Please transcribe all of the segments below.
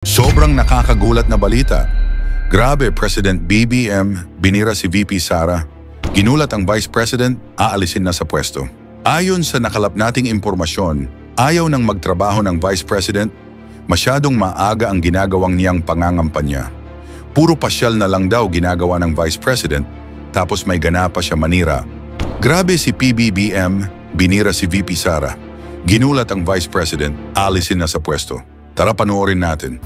Sobrang nakakagulat na balita. Grabe, President BBM binira si VP Sara. Ginulat ang Vice President, aalisin na sa pwesto. Ayon sa nakalap nating impormasyon, ayaw nang magtrabaho ng Vice President, masyadong maaga ang ginagawang niyang pangangampanya. Puro pasyal na lang daw ginagawa ng Vice President, tapos may ganapa siya manira. Grabe si PBBM, binira si VP Sara. Ginulat ang Vice President, aalisin na sa pwesto. Tara panoorin natin.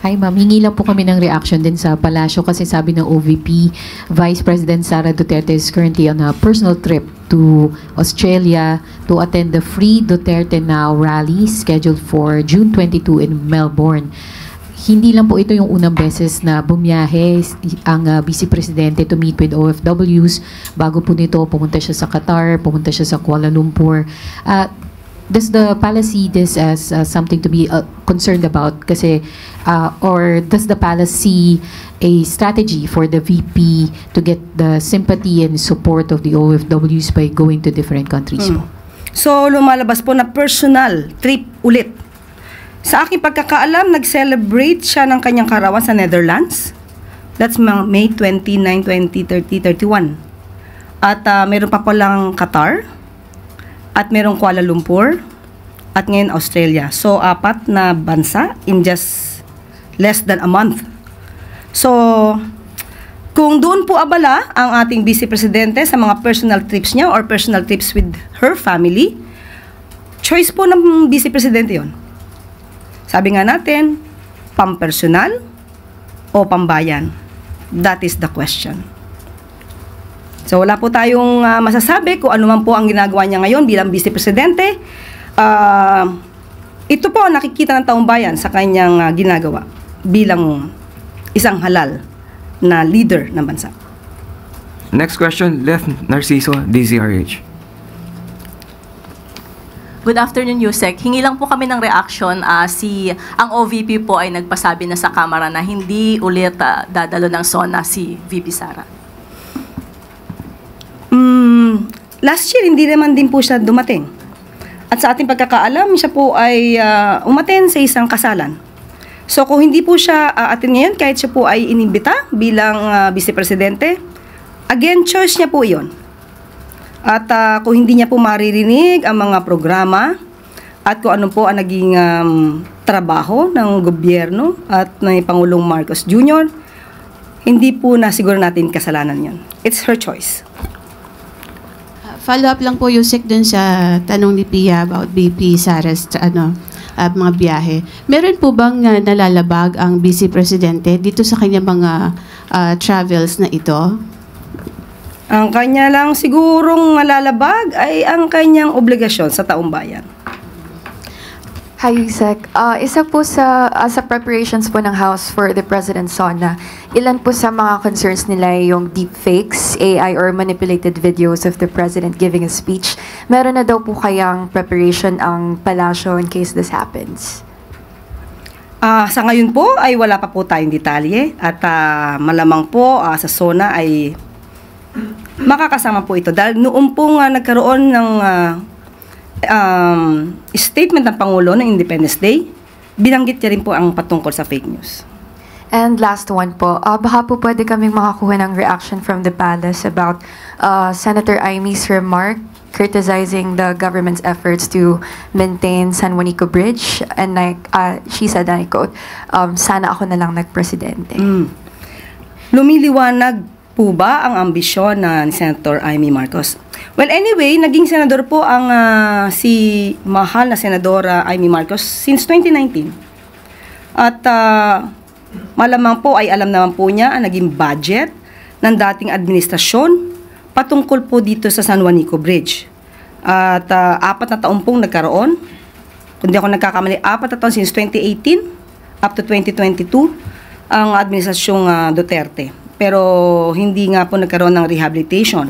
Hi ma'am, hingi lang po kami ng reaction din sa Palasyo kasi sabi ng OVP, Vice President Sara Duterte is currently on a personal trip to Australia to attend the Free Duterte Now rally scheduled for June 22 in Melbourne. Hindi lang po ito yung unang beses na bumiyahe ang Vice Presidente to meet with OFWs. Bago po nito, pumunta siya sa Qatar, pumunta siya sa Kuala Lumpur. Does the palace see this as something to be concerned about? Kasi, or does the palace see a strategy for the VP to get the sympathy and support of the OFWs by going to different countries po? So, lumalabas po na personal trip ulit. Sa aking pagkakaalam, nag-celebrate siya ng kanyang karawan sa Netherlands. That's May 29, 20, 30, 31. At meron pa palang Qatar. At merong Kuala Lumpur, at ngayon Australia. So, 4 na bansa in just less than a month. So, kung doon po abala ang ating Vice Presidente sa mga personal trips niya or personal trips with her family, choice po ng Vice Presidente yon. Sabi nga natin, pampersonal o pambayan? That is the question. So wala po tayong masasabi kung ano man po ang ginagawa niya ngayon bilang Vice Presidente. Ito po nakikita ng taong bayan sa kanyang ginagawa bilang isang halal na leader ng bansa. Next question, Lef Narciso, DZRH. Good afternoon, Yusek. Hingi lang po kami ng reaction. Ang OVP po ay nagpasabi na sa Kamara na hindi ulit dadalo ng SONA si VP Sara. Last year, hindi naman din po siya dumating. At sa ating pagkakaalam, siya po ay umaten sa isang kasalan. So kung hindi po siya atin ngayon, kahit siya po ay inimbita bilang Vice Presidente, again, choice niya po iyon. At kung hindi niya po maririnig ang mga programa at kung ano po ang naging trabaho ng gobyerno at ng Pangulong Marcos Jr., hindi po na siguro natin kasalanan yon. It's her choice. Follow up lang po Yusek dun sa tanong ni Pia about BP Sara's mga biyahe. Meron po bang nalalabag ang Vice Presidente dito sa kanyang mga travels na ito? Ang kanya lang sigurong malalabag ay ang kanyang obligasyon sa taong bayan. Hi, Yusek. Isa po sa preparations po ng House for the President's SONA, ilan po sa mga concerns nila yung deepfakes, AI, or manipulated videos of the President giving a speech. Meron na daw po kayang preparation ang Palasyo in case this happens? Sa ngayon po ay wala pa po tayong detalye at malamang po sa SONA ay makakasama po ito. Dahil noong po nagkaroon ng statement ng Pangulo ng Independence Day, binanggit niya rin po ang patungkol sa fake news. And last one po, baka po pwede kaming makakuha ng reaction from the palace about Senator Imy's remark criticizing the government's efforts to maintain San Juanico Bridge. And she said, and I quote, sana ako na lang nagpresidente. Lumiliwanag po ba ang ambisyon ni Senator Amy Marcos? Well, anyway, naging senador po ang si mahal na Senadora Amy Marcos since 2019. At malamang po ay alam naman po niya ang naging budget ng dating administrasyon patungkol po dito sa San Juanico Bridge. At 4 na taon pong nagkaroon, kung di ako nagkakamali, 4 na taon since 2018 up to 2022 ang administrasyong Duterte. Pero hindi nga po nagkaroon ng rehabilitation.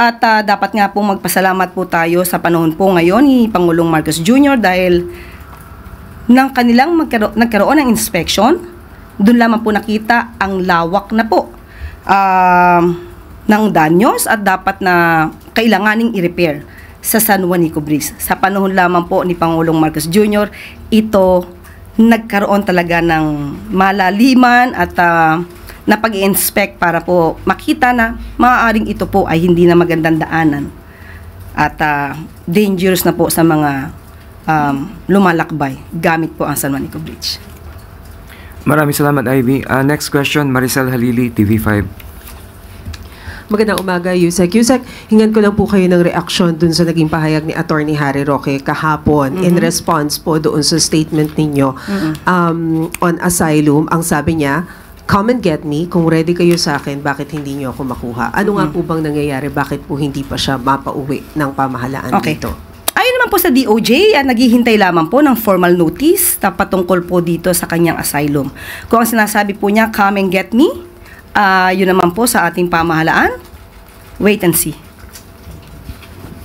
At dapat nga po magpasalamat po tayo sa panahon po ngayon ni Pangulong Marcos Jr. dahil nang kanilang nagkaroon ng inspection, doon lamang po nakita ang lawak na po ng danyos at dapat na kailanganing i-repair sa San Juanico Bridge. Sa panahon lamang po ni Pangulong Marcos Jr., ito nagkaroon talaga ng malaliman at na pag-i-inspect para po makita na maaaring ito po ay hindi na magandang daanan at dangerous na po sa mga lumalakbay gamit po ang San Juanico Bridge. Maraming salamat, Ivy. Next question, Maricel Halili, TV5. Magandang umaga, Yusek. Yusek, hingan ko lang po kayo ng reaksyon dun sa naging pahayag ni Attorney Harry Roque kahapon in response po doon sa statement ninyo on asylum. Ang sabi niya, come and get me, kung ready kayo sa akin, bakit hindi niyo ako makuha? Ano nga po bang nangyayari? Bakit po hindi pa siya mapauwi ng pamahalaan dito? Ayon naman po sa DOJ, naghihintay lamang po ng formal notice na patungkol po dito sa kanyang asylum. Kung ang sinasabi po niya, come and get me, yun naman po sa ating pamahalaan, wait and see.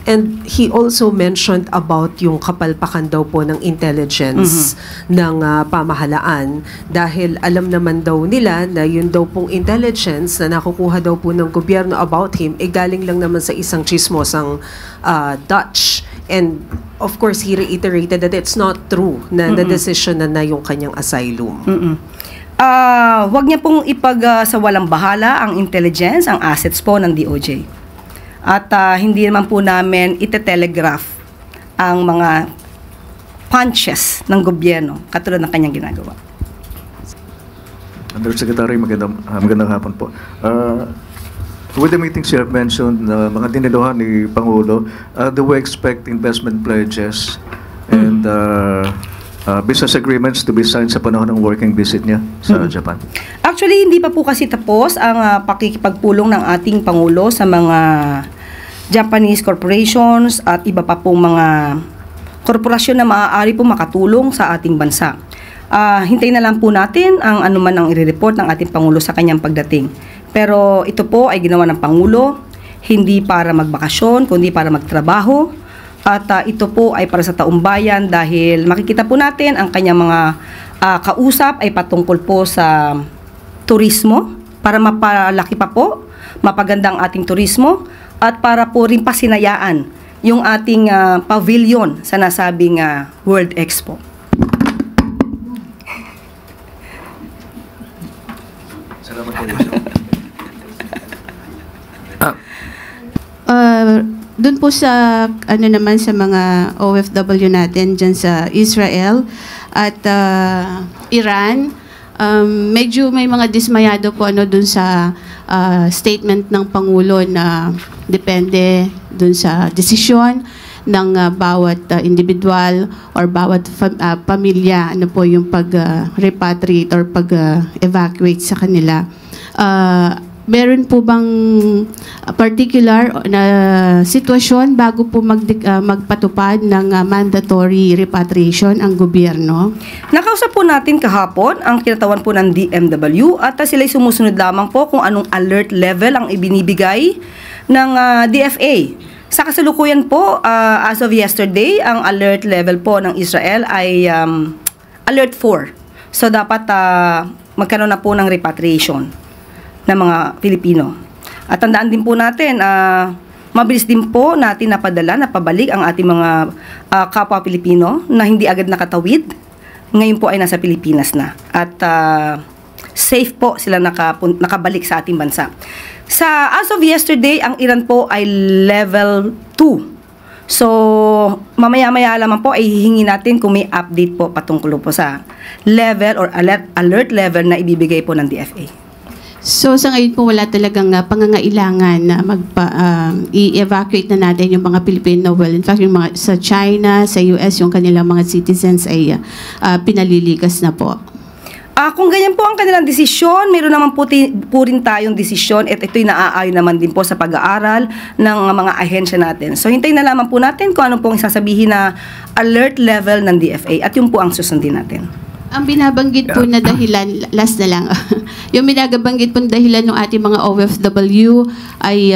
And he also mentioned about yung kapalpakan daw po ng intelligence ng pamahalaan dahil alam naman daw nila na yun daw pong intelligence na nakukuha daw po ng gobyerno about him galing lang naman sa isang chismosang Dutch. And of course, he reiterated that it's not true na the decision na yung kanyang asylum. Wag niya pong sa walang bahala ang intelligence, ang assets po ng DOJ. At hindi naman po namin ite-telegraph ang mga punches ng gobyerno katulad ng kanyang ginagawa. Undersecretary, magandang hapon po. With the meetings you have mentioned, mga diniluhan ni Pangulo, do we expect investment pledges and business agreements to be signed sa panahon ng working visit niya sa Japan? Actually, hindi pa po kasi tapos ang pakikipagpulong ng ating Pangulo sa mga Japanese corporations at iba pa pong mga korporasyon na maaari po makatulong sa ating bansa. Hintayin na lang po natin ang anuman ang i-report ng ating Pangulo sa kanyang pagdating. Pero ito po ay ginawa ng Pangulo, hindi para magbakasyon, kundi para magtrabaho. At ito po ay para sa taong bayan dahil makikita po natin ang kanyang mga kausap ay patungkol po sa turismo, para mapalaki pa po, mapaganda ang ating turismo, at para po rin pasinayaan yung ating pavilion sa nasabing World Expo. Salamat po. Doon po sa naman sa mga OFW natin dyan sa Israel at Iran, medyo may mga dismayado po doon sa statement ng Pangulo na depende doon sa desisyon ng bawat individual or bawat pamilya po yung pag-repatriate or pag-evacuate sa kanila. Meron po bang particular na sitwasyon bago po magpatupad ng mandatory repatriation ang gobyerno? Nakausap po natin kahapon ang kinatawan po ng DMW at sila'y sumusunod lamang po kung anong alert level ang ibinibigay ng DFA. Sa kasalukuyan po, as of yesterday, ang alert level po ng Israel ay alert 4. So dapat magkaroon na po ng repatriation ng mga Pilipino. At tandaan din po natin, mabilis din po natin napabalik ang ating mga kapwa Pilipino na hindi agad nakatawid. Ngayon po ay nasa Pilipinas na. At safe po sila nakabalik sa ating bansa. As of yesterday, ang Iran po ay level 2. So, mamaya-maya lamang po ay hihingi natin kung may update po patungkol po sa level or alert level na ibibigay po ng DFA. So sa ngayon po wala talagang pangangailangan na i-evacuate na natin yung mga Pilipino. Well, in fact, yung mga sa China, sa US, yung kanilang mga citizens ay pinalilikas na po. Kung ganyan po ang kanilang desisyon, meron naman po rin tayong desisyon at ito'y naaayon naman din po sa pag-aaral ng mga ahensya natin. So hintayin na lamang po natin kung ano pong isasabihin na alert level ng DFA at yun po ang susundin natin. Ang binabanggit po na dahilan, last na lang, yung binabanggit po na dahilan ng ating mga OFW ay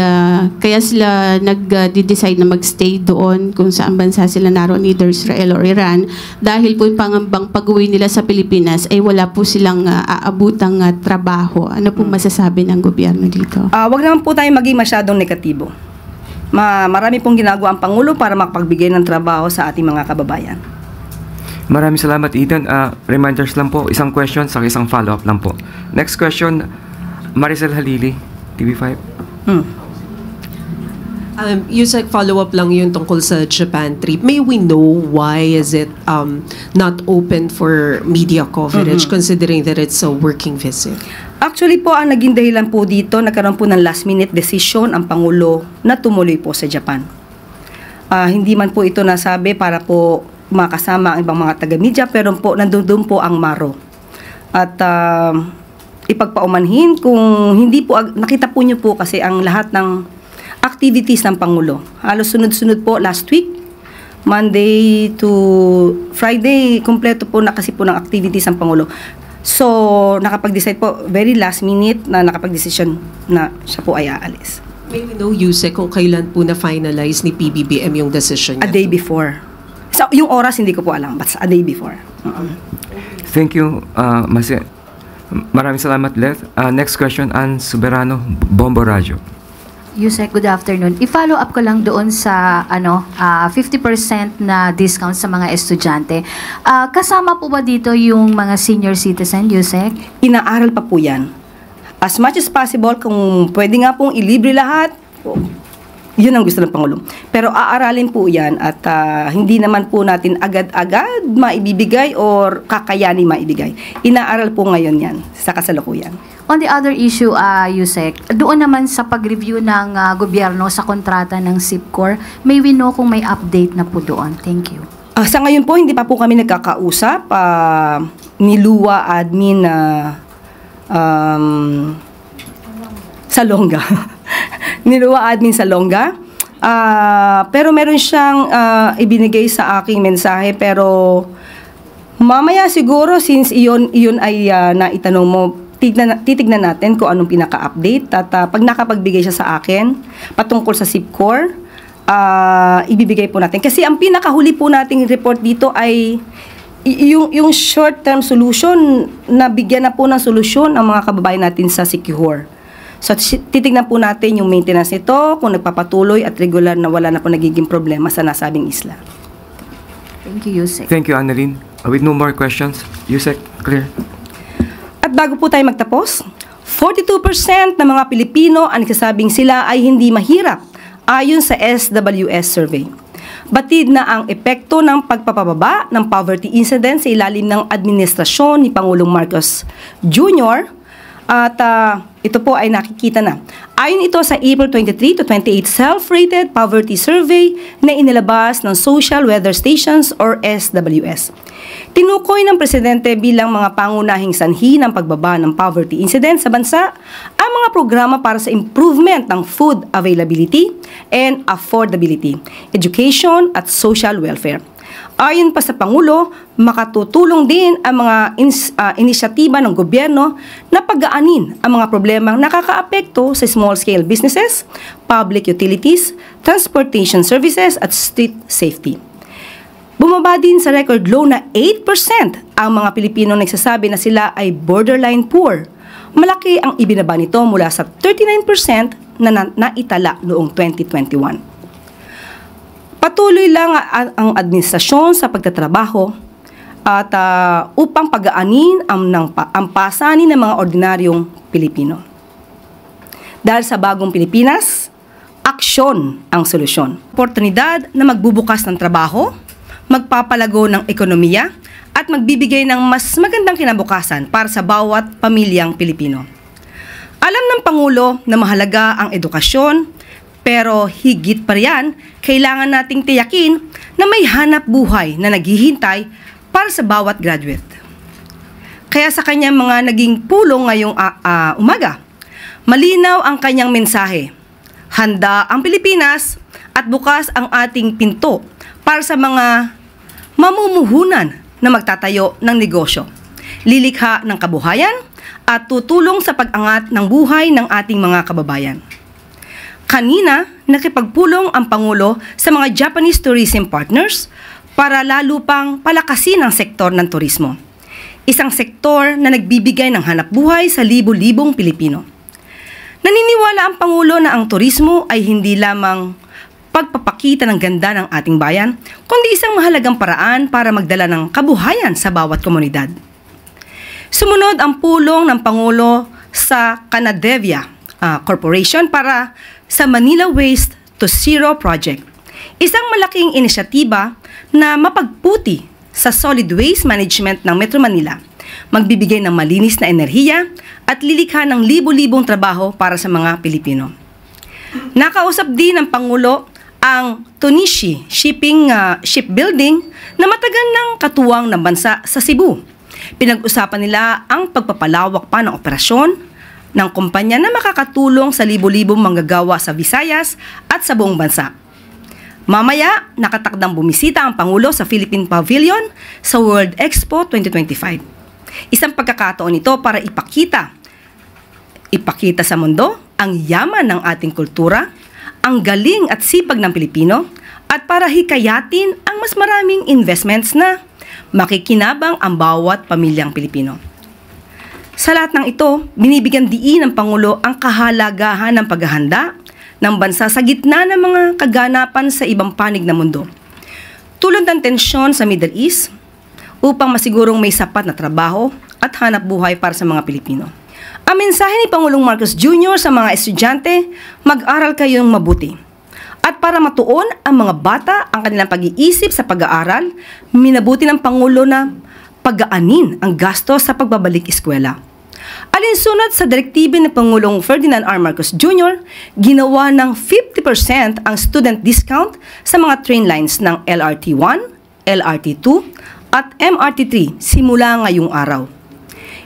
kaya sila nag-decide na mag-stay doon kung saan bansa sila naroon, either Israel or Iran, dahil po yung pangambang pag-uwi nila sa Pilipinas ay wala po silang aabutang trabaho. Ano po masasabi ng gobyerno dito? Wag naman po tayo maging masyadong negatibo. Marami pong ginagawa ang Pangulo para makapagbigay ng trabaho sa ating mga kababayan. Maraming salamat, Eden. Reminders lang po, isang question sa isang follow-up lang po. Next question, Maricel Halili, TV5. Yusek, follow-up lang yun tungkol sa Japan trip. May we know why is it not open for media coverage considering that it's a working visit? Actually po, ang naging dahilan po dito, nagkaroon po ng last-minute decision ang Pangulo na tumuloy po sa Japan. Hindi man po ito nasabi para po makasama ang ibang mga taga-media, pero po nandun po ang Maro. At ipagpaumanhin kung hindi po, nakita po niyo po kasi ang lahat ng activities ng Pangulo. Halos sunod-sunod po last week, Monday to Friday, kompleto po na kasi po ng activities ng Pangulo. So, nakapag-decide po, very last minute na nakapag-decision na siya po ay aalis. May we know, Yusek, kung kailan po na-finalize ni PBBM yung decision niya? A day before. So, yung oras hindi ko po alam, but a day before. Thank you, maraming salamat, Leth. Next question, Ann Soberano, Bombo Radio. Yusek, good afternoon. I-follow up ko lang doon sa 50% na discount sa mga estudyante. Kasama po ba dito yung mga senior citizen, Yusek? Inaaral pa po yan. As much as possible, kung pwede nga pong ilibre lahat, yun ang gusto ng Pangulo. Pero aaralin po yan at hindi naman po natin agad-agad maibibigay or kakayanin maibigay. Inaaral po ngayon yan sa kasalukuyan. On the other issue, Yusek, doon naman sa pag-review ng gobyerno sa kontrata ng SIPCOR, may we know kung may update na po doon. Thank you. Sa ngayon po, hindi pa po kami nagkakausap. Ni Lua Admin Salonga. Ni Lua Admin Salonga. Pero meron siyang ibinigay sa aking mensahe, pero mamaya siguro, since iyon ay naitanong mo, titignan natin kung anong pinaka-update at pag nakapagbigay siya sa akin patungkol sa SIPCOR, ibibigay po natin. Kasi ang pinakahuli po nating report dito ay yung short-term solution, na bigyan na po ng solusyon ang mga kababayan natin sa SICUHOR. So titignan po natin yung maintenance nito, kung nagpapatuloy at regular na wala na po nagiging problema sa nasabing isla. Thank you, Yusek. Thank you, Annalyn. With no more questions, Yusek, clear. At bago po tayo magtapos, 42% ng mga Pilipino ang nagsasabing sila ay hindi mahirap ayon sa SWS survey. Batid na ang epekto ng pagpapababa ng poverty incidence sa ilalim ng administrasyon ni Pangulong Marcos Jr. At ito po ay nakikita na. Ayon ito sa April 23 to 28 self-rated poverty survey na inilabas ng Social Weather Stations or SWS. Tinukoy ng Presidente bilang mga pangunahing sanhi ng pagbaba ng poverty incidence sa bansa ang mga programa para sa improvement ng food availability and affordability, education at social welfare. Ayon pa sa Pangulo, makatutulong din ang mga inisyatiba ng gobyerno na pagaanin ang mga problemang nakakaapekto sa small-scale businesses, public utilities, transportation services at street safety. Bumaba din sa record low na 8% ang mga Pilipino nagsasabi na sila ay borderline poor. Malaki ang ibinaba nito mula sa 39% na naitala noong 2021. Patuloy lang ang administrasyon sa pagtatrabaho at upang pagaanin ang pasanin ng mga ordinaryong Pilipino. Dahil sa bagong Pilipinas, aksyon ang solusyon. Oportunidad na magbubukas ng trabaho, magpapalago ng ekonomiya, at magbibigay ng mas magandang kinabukasan para sa bawat pamilyang Pilipino. Alam ng Pangulo na mahalaga ang edukasyon, pero higit pa riyan, kailangan nating tiyakin na may hanap buhay na naghihintay para sa bawat graduate. Kaya sa kanyang mga naging pulong ngayong umaga, malinaw ang kanyang mensahe. Handa ang Pilipinas at bukas ang ating pinto para sa mga mamumuhunan na magtatayo ng negosyo, lilikha ng kabuhayan at tutulong sa pag-angat ng buhay ng ating mga kababayan. Kanina, nakipagpulong ang Pangulo sa mga Japanese tourism partners para lalo pang palakasin ang sektor ng turismo. Isang sektor na nagbibigay ng hanapbuhay sa libo-libong Pilipino. Naniniwala ang Pangulo na ang turismo ay hindi lamang pagpapakita ng ganda ng ating bayan, kundi isang mahalagang paraan para magdala ng kabuhayan sa bawat komunidad. Sumunod ang pulong ng Pangulo sa Canadevia Corporation para sa Manila Waste to Zero Project. Isang malaking inisyatiba na mapagputi sa solid waste management ng Metro Manila, magbibigay ng malinis na enerhiya at lilikha ng libo-libong trabaho para sa mga Pilipino. Nakausap din ng Pangulo ang Tonishi Shipbuilding na matagal ng katuwang ng bansa sa Cebu. Pinag-usapan nila ang pagpapalawak pa ng operasyon ng kumpanya na makakatulong sa libo-libong manggagawa sa Visayas at sa buong bansa. Mamaya, nakatakdang bumisita ang Pangulo sa Philippine Pavilion sa World Expo 2025. Isang pagkakataon ito para ipakita sa mundo ang yaman ng ating kultura, ang galing at sipag ng Pilipino, at para hikayatin ang mas maraming investments na makikinabang ang bawat pamilyang Pilipino. Sa lahat ng ito, binibigyan diin ng Pangulo ang kahalagahan ng paghahanda ng bansa sa gitna ng mga kaganapan sa ibang panig ng mundo, tulad ng tensyon sa Middle East, upang masigurong may sapat na trabaho at hanap buhay para sa mga Pilipino. Ang mensahe ni Pangulong Marcos Jr. sa mga estudyante, mag-aral kayong mabuti. At para matuon ang mga bata ang kanilang pag-iisip sa pag-aaral, minabuti ng Pangulo na pag-aanin ang gasto sa pagbabalik eskwela. Alinsunod sa direktiba ni Pangulong Ferdinand R. Marcos Jr., ginawa ng 50% ang student discount sa mga train lines ng LRT1, LRT2, at MRT3 simula ngayong araw.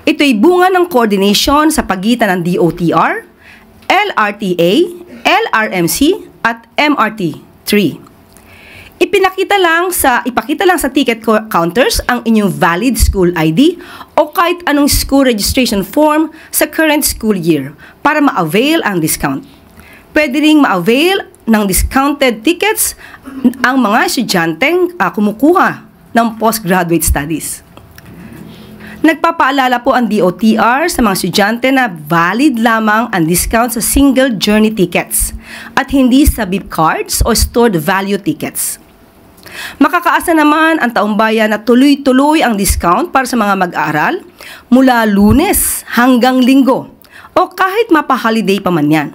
Ito'y bunga ng coordination sa pagitan ng DOTR, LRTA, LRMC, at MRT3. Ipakita lang sa ticket counters ang inyong valid school ID o kahit anong school registration form sa current school year para ma-avail ang discount. Pwede ring ma-avail ng discounted tickets ang mga estudyanteng kumukuha ng postgraduate studies. Nagpapaalala po ang DOTR sa mga estudyante na valid lamang ang discount sa single journey tickets at hindi sa beep cards o stored value tickets. Makakaasa naman ang taumbayan na tuloy-tuloy ang discount para sa mga mag-aaral mula Lunes hanggang Linggo o kahit mapa-holiday pa man yan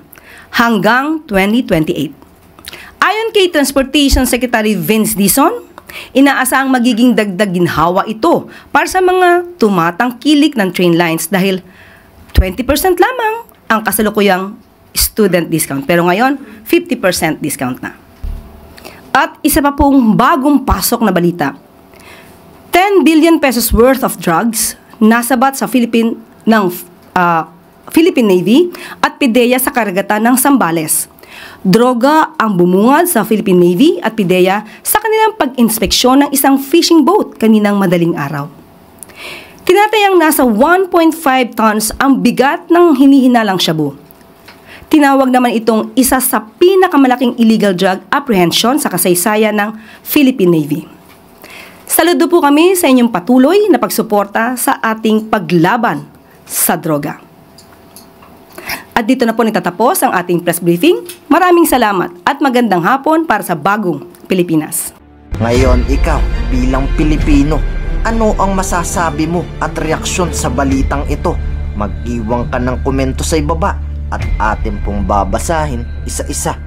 hanggang 2028. Ayon kay Transportation Secretary Vince Dizon, inaasahang magiging dagdag ginhawa ito para sa mga tumatangkilik ng train lines dahil 20% lamang ang kasalukuyang student discount. Pero ngayon, 50% discount na. At isa pa pong bagong pasok na balita. 10 billion pesos worth of drugs nasabat sa Philippine Navy at PIDEA sa karagatan ng Zambales. Droga ang bumungad sa Philippine Navy at PIDEA sa kanilang pag-inspeksyon ng isang fishing boat kaninang madaling araw. Tinatayang nasa 1.5 tons ang bigat ng hinihinalang shabu. Tinawag naman itong isa sa pinakamalaking illegal drug apprehension sa kasaysayan ng Philippine Navy. Saludo po kami sa inyong patuloy na pagsuporta sa ating paglaban sa droga. At dito na po nitatapos ang ating press briefing. Maraming salamat at magandang hapon para sa bagong Pilipinas. Ngayon ikaw bilang Pilipino, ano ang masasabi mo at reaksyon sa balitang ito? Mag-iwan ka ng komento sa ibaba at atin pong babasahin isa-isa.